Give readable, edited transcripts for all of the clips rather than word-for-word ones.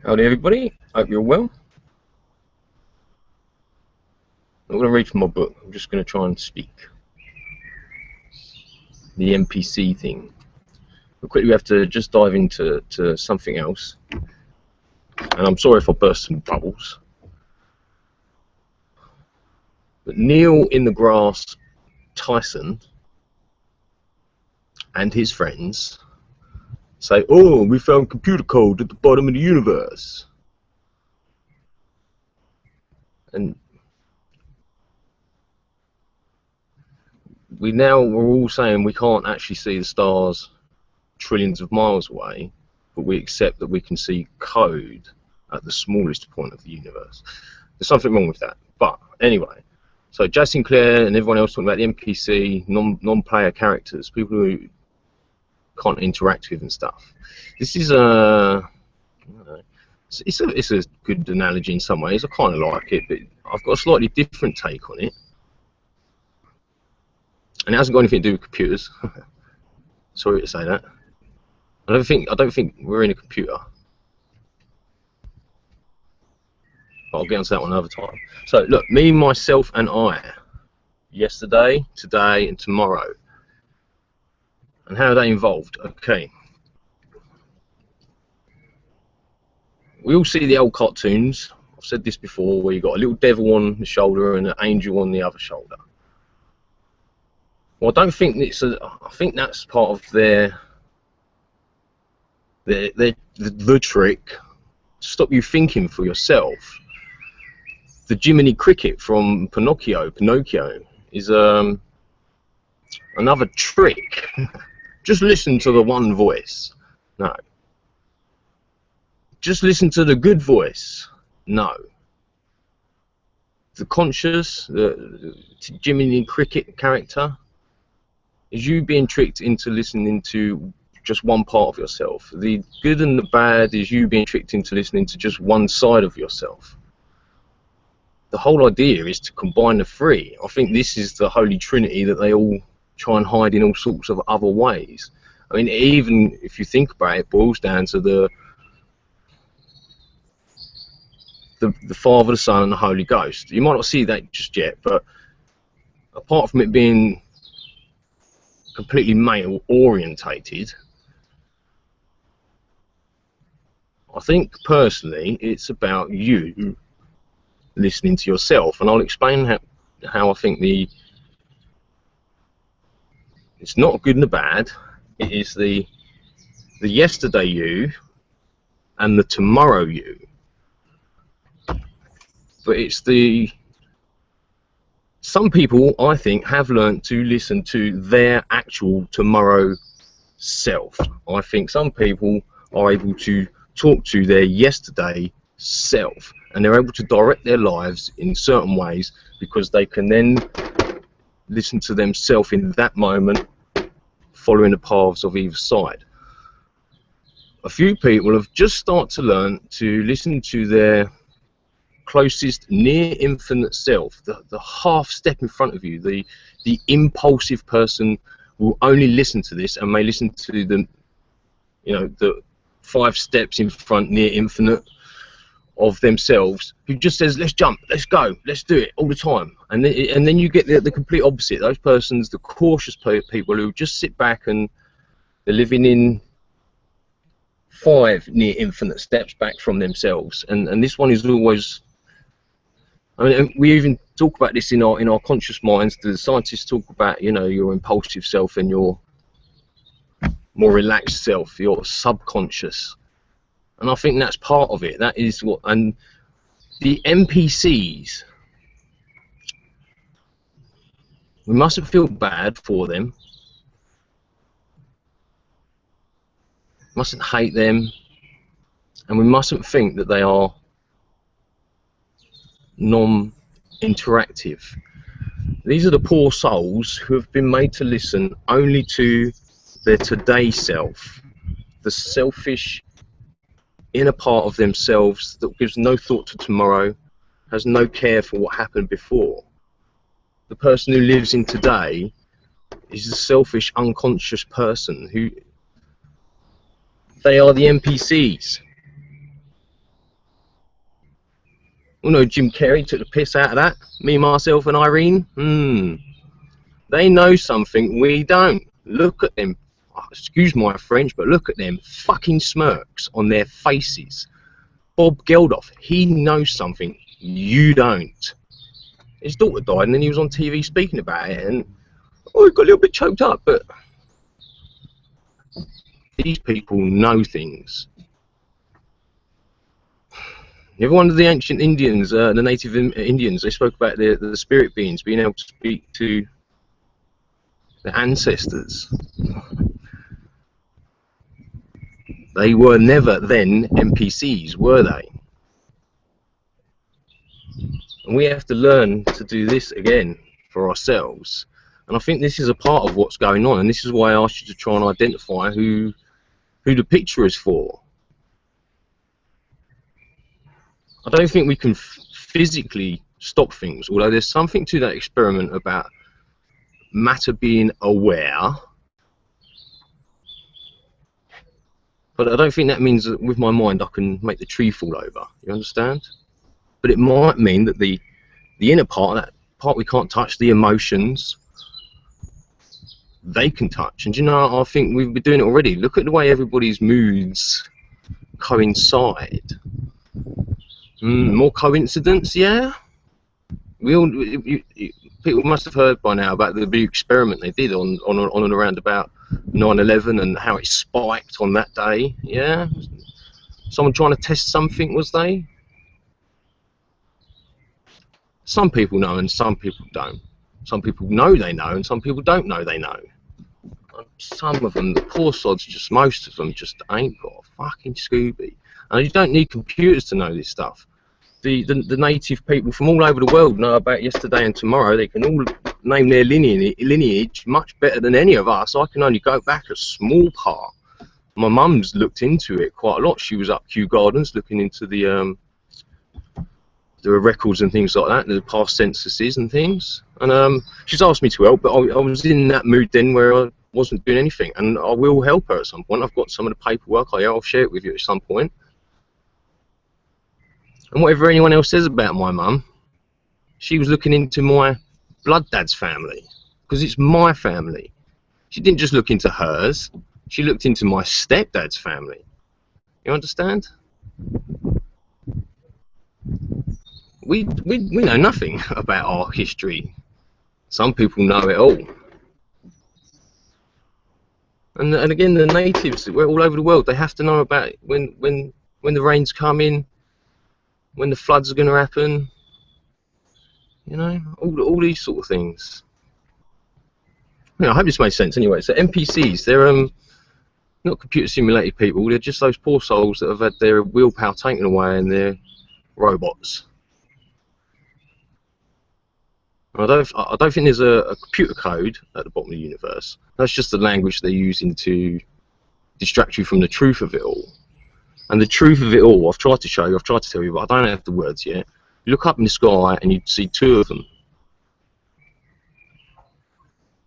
Howdy everybody, hope you're well. I'm going to read from my book. I'm just going to try and speak. The NPC thing. But quickly we have to just dive into something else. And I'm sorry if I burst some bubbles. But Neil in the Grass Tyson and his friends say, "Oh, we found computer code at the bottom of the universe." And we're all saying we can't actually see the stars trillions of miles away, but we accept that we can see code at the smallest point of the universe. There's something wrong with that. But anyway, so Jazz Sinclair and everyone else talking about the NPC, non-player characters, people who can't interact with and stuff. This is it's a good analogy in some ways. I kind of like it, but I've got a slightly different take on it. And it hasn't got anything to do with computers. Sorry to say that. I don't think we're in a computer. But I'll get onto that one another time. So look, me, myself, and I. Yesterday, today, and tomorrow. And how are they involved? Okay. We all see the old cartoons. I've said this before, where you've got a little devil on the shoulder and an angel on the other shoulder. Well, I don't think it's I think that's part of the trick to stop you thinking for yourself. The Jiminy Cricket from Pinocchio is another trick. Just listen to the one voice. No. Just listen to the good voice. No. The conscious, the Jiminy Cricket character, is you being tricked into listening to just one part of yourself. The good and the bad is you being tricked into listening to just one side of yourself. The whole idea is to combine the three. I think this is the holy trinity that they all try and hide in all sorts of other ways. I mean, even if you think about it, it boils down to the Father, the Son, and the Holy Ghost. You might not see that just yet, but apart from it being completely male orientated, I think personally it's about you listening to yourself, and I'll explain how I think it's not good and the bad. It is the yesterday you and the tomorrow you, but it's some people, I think, have learned to listen to their actual tomorrow self. I think some people are able to talk to their yesterday self, and they're able to direct their lives in certain ways because they can then listen to themselves in that moment, following the paths of either side. A few people have just started to learn to listen to their closest near infinite self, the half step in front of you. The impulsive person will only listen to this and may listen to the the 5 steps in front near infinite of themselves, who just says, let's jump, let's go, let's do it all the time. And then you get the complete opposite. Those persons, the cautious people who just sit back and they're living in 5 near infinite steps back from themselves. And this one is always, I mean, we even talk about this in our conscious minds. The scientists talk about, your impulsive self and your more relaxed self, your subconscious. And I think that's part of it. That is what, and the NPCs, we mustn't feel bad for them. Mustn't hate them, and we mustn't think that they are non-interactive. These are the poor souls who have been made to listen only to their today self, the selfish inner part of themselves that gives no thought to tomorrow, has no care for what happened before. The person who lives in today is a selfish, unconscious person who, they are the NPCs. Oh no, Jim Carrey took the piss out of that. Me, myself, and Irene. They know something we don't. Look at them. Excuse my French, but look at them fucking smirks on their faces. Bob Geldof, he knows something you don't. His daughter died, and then he was on TV speaking about it, and he got a little bit choked up. But these people know things. You ever one of the ancient Indians, the native Indians, they spoke about the spirit beings being able to speak to the ancestors. They were never then NPCs, were they? And we have to learn to do this again for ourselves. And I think this is a part of what's going on, and this is why I asked you to try and identify who the picture is for. I don't think we can physically stop things, although there's something to that experiment about matter being aware. But I don't think that means that with my mind I can make the tree fall over. You understand? But it might mean that the inner part, that part we can't touch, the emotions, they can touch. And you know, I think we've been doing it already. Look at the way everybody's moods coincide. More coincidence, yeah? People must have heard by now about the big experiment they did on and around about 9/11 and how it spiked on that day, yeah? Someone trying to test something, was they? Some people know and some people don't. Some people know they know and some people don't know they know. Some of them, the poor sods, just most of them just ain't got a fucking Scooby. And you don't need computers to know this stuff. The native people from all over the world know about yesterday and tomorrow. They can all name their lineage much better than any of us. I can only go back a small part. My mum's looked into it quite a lot. She was up Kew Gardens looking into the records and things like that, the past censuses and things. And she's asked me to help, but I was in that mood then where I wasn't doing anything. And I will help her at some point. I've got some of the paperwork. I'll share it with you at some point. And whatever anyone else says about my mum, she was looking into my blood dad's family, because it's my family. She didn't just look into hers, she looked into my stepdad's family. You understand? We know nothing about our history. Some people know it all. And again, the natives, we're all over the world, they have to know about when the rains come in, when the floods are going to happen, you know, all these sort of things. I hope this makes sense anyway. So NPCs, they're not computer simulated people, they're just those poor souls that have had their willpower taken away and they're robots. I don't think there's a computer code at the bottom of the universe. That's just the language they're using to distract you from the truth of it all. And the truth of it all, I've tried to show you, I've tried to tell you, but I don't have the words yet. You look up in the sky and you see two of them.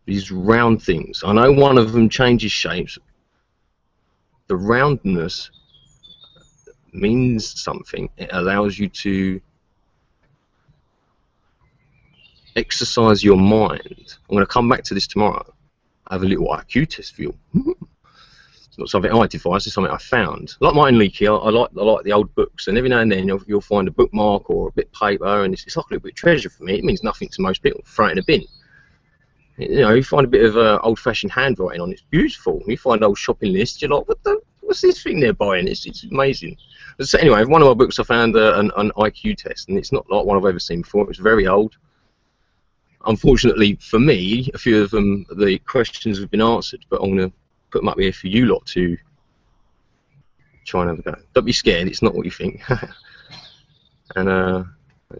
These round things. I know one of them changes shapes. The roundness means something. It allows you to exercise your mind. I'm going to come back to this tomorrow. I have a little IQ test for you. It's not something I devised, it's something I found. Like mine, Leaky, I like the old books, and every now and then you'll find a bookmark or a bit of paper, and it's like a little bit of treasure for me. It means nothing to most people. Throw it in a bin. You know, you find a bit of old-fashioned handwriting on it. It's beautiful. You find old shopping lists. You're like, what's this thing they're buying? It's amazing. So anyway, one of my books I found an IQ test, and it's not like one I've ever seen before. It's very old. Unfortunately for me, a few of them, the questions have been answered, but I'm going to put them up here for you lot to try and have a go. Don't be scared, it's not what you think. and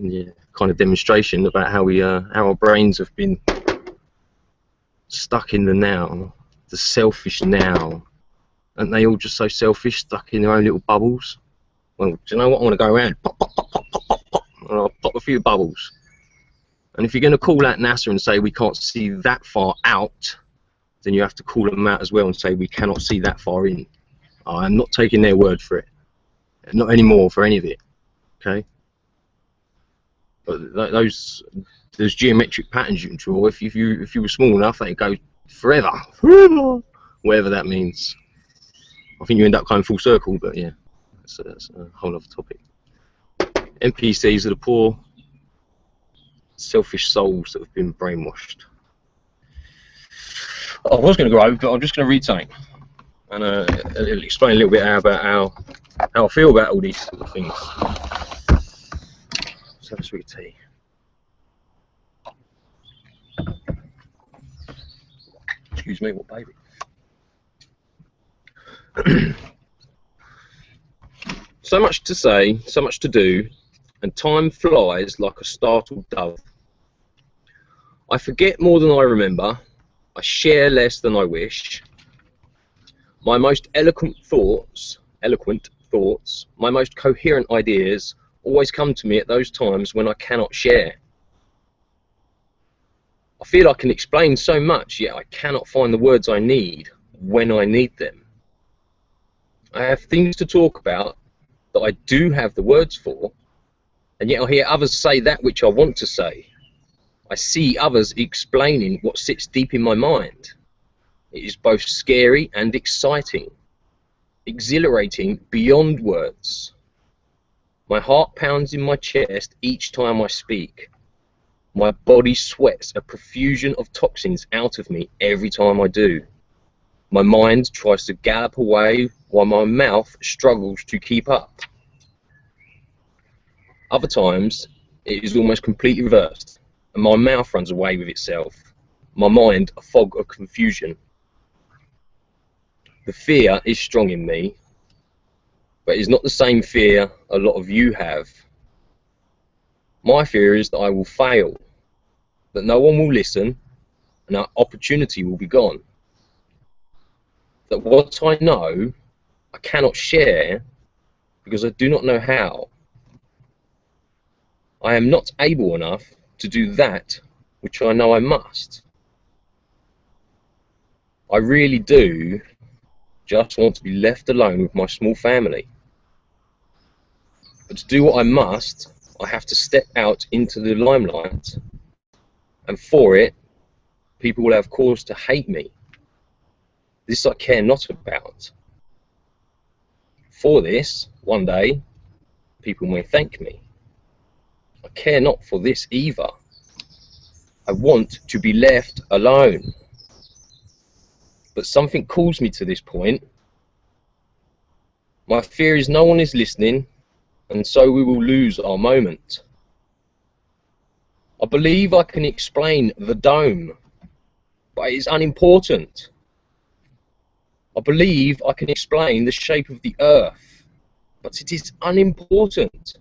yeah, kind of demonstration about how our brains have been stuck in the now, the selfish now. Aren't they all just so selfish, stuck in their own little bubbles? Well, do you know what? I want to go around, pop, pop, pop, pop, pop, pop, pop, and I'll pop a few bubbles. And if you're going to call out NASA and say we can't see that far out, then you have to call them out as well and say we cannot see that far in. I'm not taking their word for it. Not anymore for any of it. Okay? But there's geometric patterns you can draw. If you were small enough, they go forever, whatever that means. I think you end up going full circle, but yeah, that's a whole other topic. NPCs are the poor, selfish souls that have been brainwashed. I was going to go over, but I'm just going to read something, and it'll explain a little bit about how I feel about all these sort of things. Let's have a sweet tea. Excuse me, what baby? So much to say, so much to do, and time flies like a startled dove. I forget more than I remember. I share less than I wish. My most eloquent thoughts, my most coherent ideas always come to me at those times when I cannot share. I feel I can explain so much, yet I cannot find the words I need when I need them. I have things to talk about that I do have the words for, and yet I hear others say that which I want to say. I see others explaining what sits deep in my mind. It is both scary and exciting, exhilarating beyond words. My heart pounds in my chest each time I speak. My body sweats a profusion of toxins out of me every time I do. My mind tries to gallop away while my mouth struggles to keep up. Other times, it is almost completely reversed, and my mouth runs away with itself, my mind a fog of confusion. The fear is strong in me, but it's not the same fear a lot of you have. My fear is that I will fail, that no one will listen, and our opportunity will be gone. That what I know, I cannot share because I do not know how. I am not able enough to do that which I know I must. I really do just want to be left alone with my small family. But to do what I must, I have to step out into the limelight, and for it, people will have cause to hate me. This I care not about. For this, one day, people may thank me. I care not for this either. I want to be left alone. But something calls me to this point. My fear is no one is listening, and so we will lose our moment. I believe I can explain the dome, but it is unimportant. I believe I can explain the shape of the earth, but it is unimportant.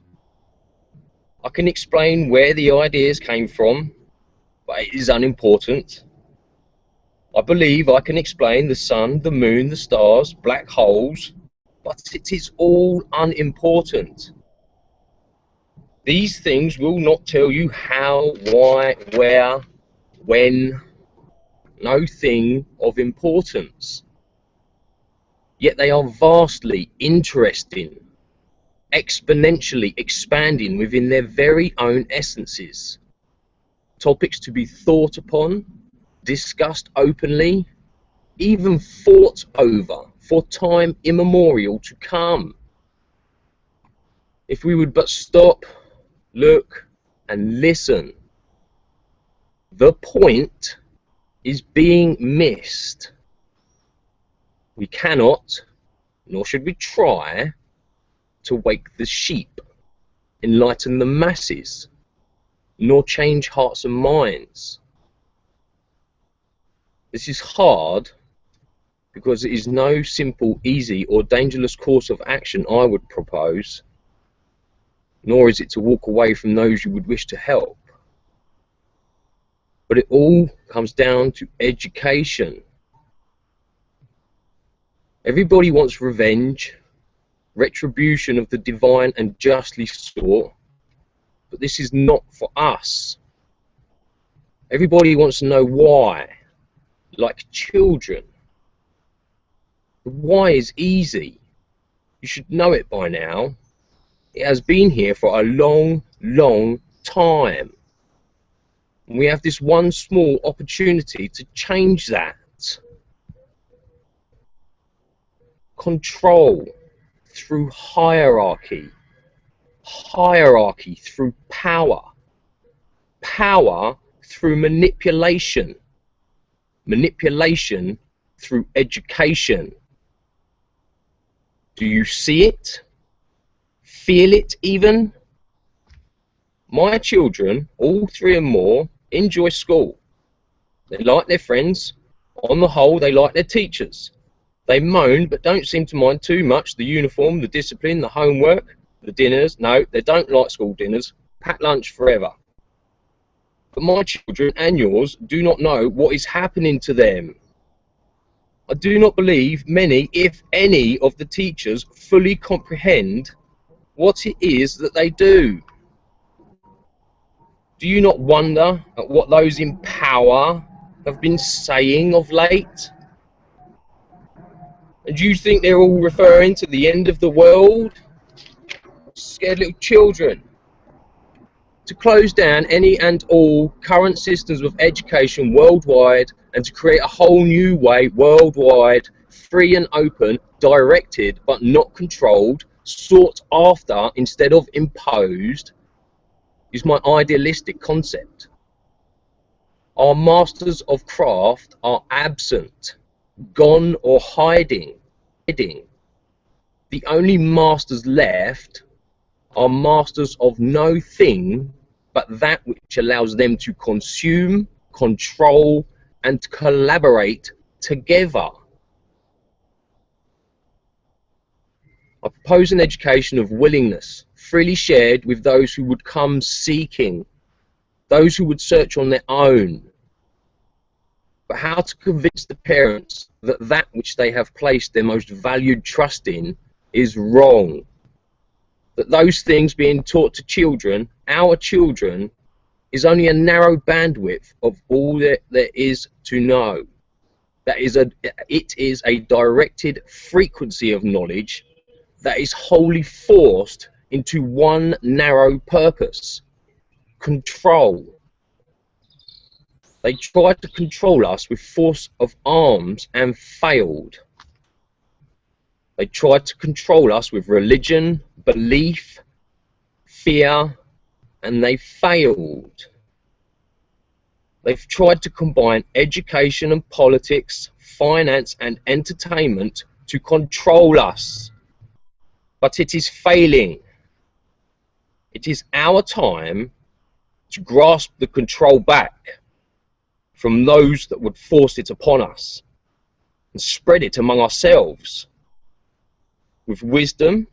I can explain where the ideas came from, but it is unimportant. I believe I can explain the sun, the moon, the stars, black holes, but it is all unimportant. These things will not tell you how, why, where, when, no thing of importance. Yet they are vastly interesting, exponentially expanding within their very own essences. Topics to be thought upon, discussed openly, even fought over for time immemorial to come. If we would but stop, look, and listen. The point is being missed. We cannot, nor should we try, to wake the sheep, enlighten the masses, nor change hearts and minds. This is hard because it is no simple, easy, or dangerous course of action I would propose, nor is it to walk away from those you would wish to help. But it all comes down to education. Everybody wants revenge, retribution of the divine and justly sought, but this is not for us. Everybody wants to know why, like children. The why is easy. You should know it by now. It has been here for a long, long time. We have this one small opportunity to change that. Control through hierarchy. Hierarchy through power. Power through manipulation. Manipulation through education. Do you see it? Feel it even? My children, all three and more, enjoy school. They like their friends. On the whole, they like their teachers. They moan but don't seem to mind too much the uniform, the discipline, the homework, the dinners. No, they don't like school dinners. Packed lunch forever. But my children and yours do not know what is happening to them. I do not believe many, if any, of the teachers fully comprehend what it is that they do. Do you not wonder at what those in power have been saying of late? And do you think they're all referring to the end of the world? Scared little children. To close down any and all current systems of education worldwide and to create a whole new way worldwide, free and open, directed but not controlled, sought after instead of imposed, is my idealistic concept. Our masters of craft are absent, gone or hiding. The only masters left are masters of no thing but that which allows them to consume, control, and collaborate together. I propose an education of willingness, freely shared with those who would come seeking, those who would search on their own. But how to convince the parents that that which they have placed their most valued trust in is wrong? That those things being taught to children, our children, is only a narrow bandwidth of all that there is to know. It is a directed frequency of knowledge that is wholly forced into one narrow purpose: control. They tried to control us with force of arms and failed. They tried to control us with religion, belief, fear, and they failed. They've tried to combine education and politics, finance and entertainment to control us. But it is failing. It is our time to grasp the control back from those that would force it upon us and spread it among ourselves with wisdom,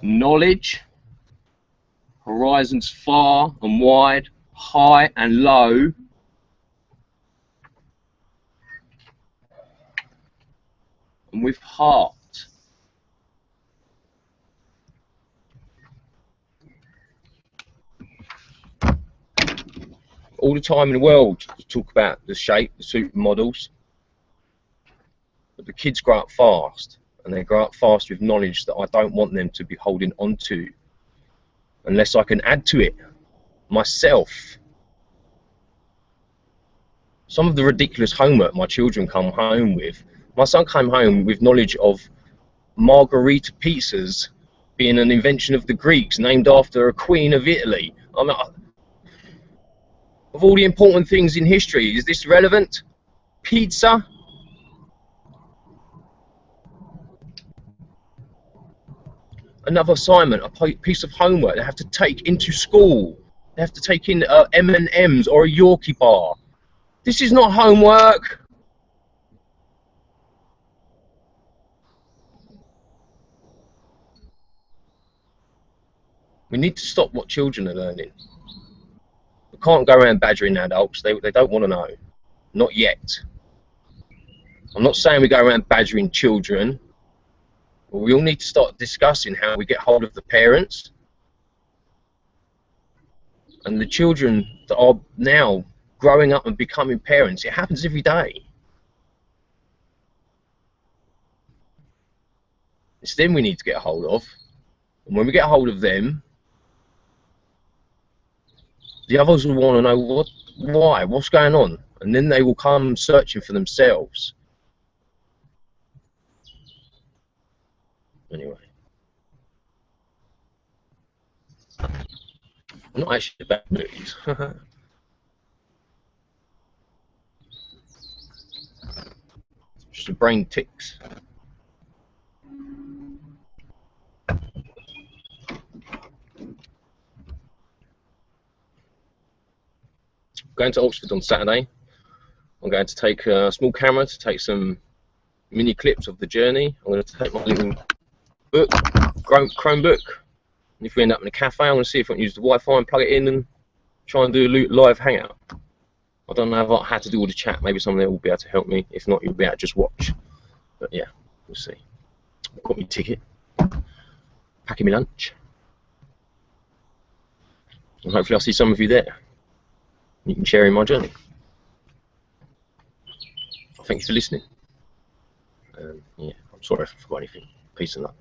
knowledge, horizons far and wide, high and low, and with heart. All the time in the world to talk about the shape, the supermodels, but the kids grow up fast, and they grow up fast with knowledge that I don't want them to be holding on to unless I can add to it myself. Some of the ridiculous homework my children come home with. My son came home with knowledge of margherita pizzas being an invention of the Greeks, named after a queen of Italy. I mean, of all the important things in history, is this relevant? Pizza? Another assignment, a piece of homework they have to take into school. They have to take in M&Ms or a Yorkie bar. This is not homework. We need to stop what children are learning. We can't go around badgering adults. They don't want to know. Not yet. I'm not saying we go around badgering children. But we all need to start discussing how we get hold of the parents and the children that are now growing up and becoming parents. It happens every day. It's them we need to get a hold of. And when we get a hold of them, the others will want to know why, what's going on, and then they will come searching for themselves. Anyway, I'm not actually about movies. Just the brain ticks. Going to Oxford on Saturday. I'm going to take a small camera to take some mini clips of the journey. I'm going to take my little book, Chromebook. And if we end up in a cafe, I'm going to see if I can use the Wi-Fi and plug it in and try and do a live hangout. I don't know how to do all the chat. Maybe someone there will be able to help me. If not, you'll be able to just watch. But yeah, we'll see. I've got my ticket, packing my lunch, and hopefully I'll see some of you there. You can share in my journey. Thank you for listening. Yeah, I'm sorry if I forgot anything. Peace and love.